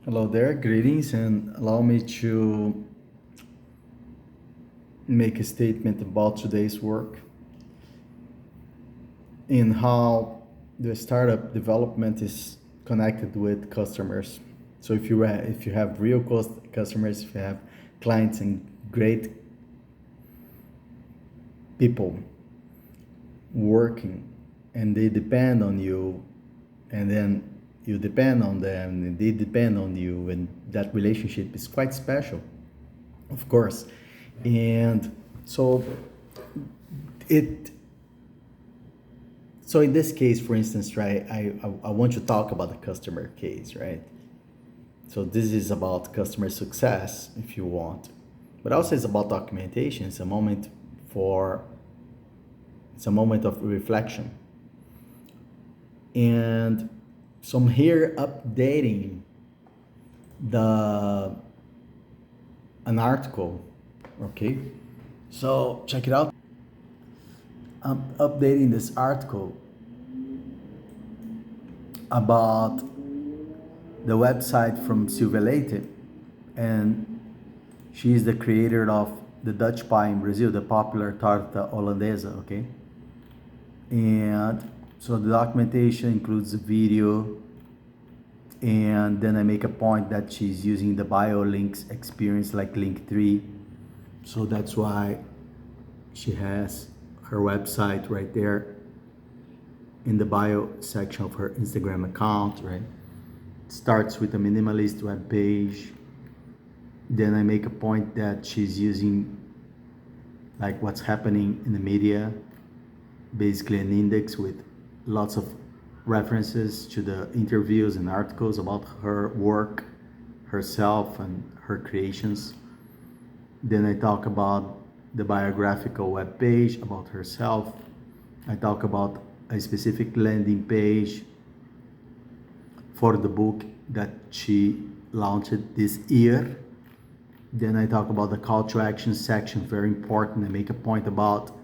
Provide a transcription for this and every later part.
Hello there, greetings, and allow me to make a statement about today's work and how the startup development is connected with customers. So if you have real customers, if you have clients and great people working and they depend on you, and then you depend on them and they depend on you, and that relationship is quite special, of course. And so it so in this case, for instance, right, I want to talk about the customer case, right? So this is about customer success, if you want, but also it's about documentation. For it's a moment of reflection. And so I'm here updating the an article. Okay, so check it out. I'm updating this article about the website from Silvia Leite, and she is the creator of the Dutch pie in Brazil, the popular torta holandesa. Okay, and so the documentation includes a video, and then I make a point that she's using the bio links experience like link 3. So that's why she has her website right there in the bio section of her Instagram account, right? It starts with a minimalist web page. Then I make a point that she's using like what's happening in the media, basically an index with lots of references to the interviews and articles about her work, herself, and her creations. Then I talk about the biographical web page about herself. I talk about a specific landing page for the book that she launched this year. Then I talk about the call to action section, very important. I make a point about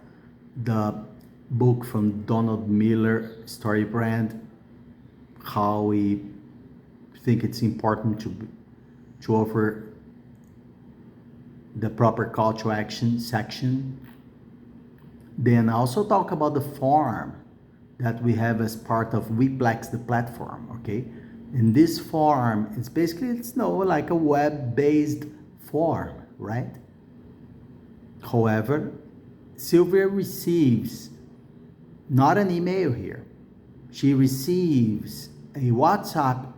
the book from Donald Miller, Story Brand, how we think it's important to offer the proper call to action section. Then I also talk about the form that we have as part of Weplex, the platform, okay? And this form, it's like a web-based form, right? However, Silvia receives not an email here. She receives a WhatsApp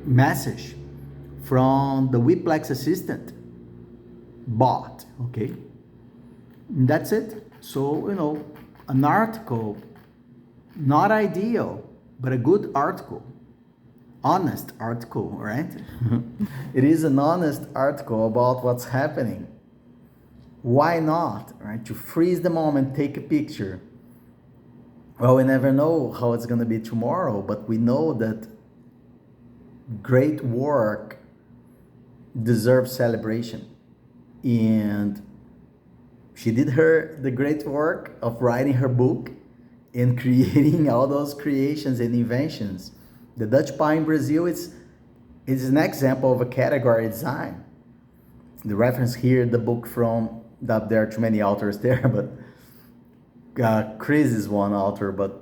message from the Weplex assistant bot, okay? And that's it. So, an article, not ideal, but a good article. Honest article, right? It is an honest article about what's happening. Why not, right? To freeze the moment, take a picture. Well, we never know how it's going to be tomorrow, but we know that great work deserves celebration. And she did the great work of writing her book and creating all those creations and inventions. The Dutch pie in Brazil is an example of a category design. The reference here, the book from, there are too many authors there, but Chris is one author, but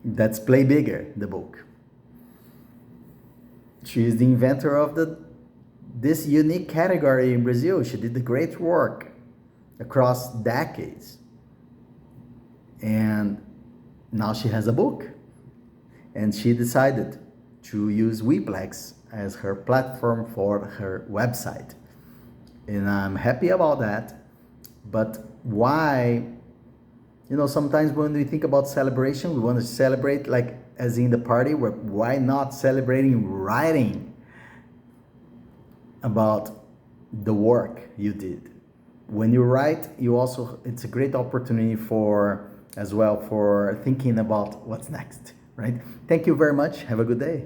that's Play Bigger, the book. She is the inventor of this unique category in Brazil. She did the great work across decades. And now she has a book. And she decided to use Weplex as her platform for her website. And I'm happy about that. But why, sometimes when we think about celebration, we want to celebrate like as in the party, why not celebrating writing about the work you did? When you write, it's a great opportunity for thinking about what's next, right? Thank you very much. Have a good day.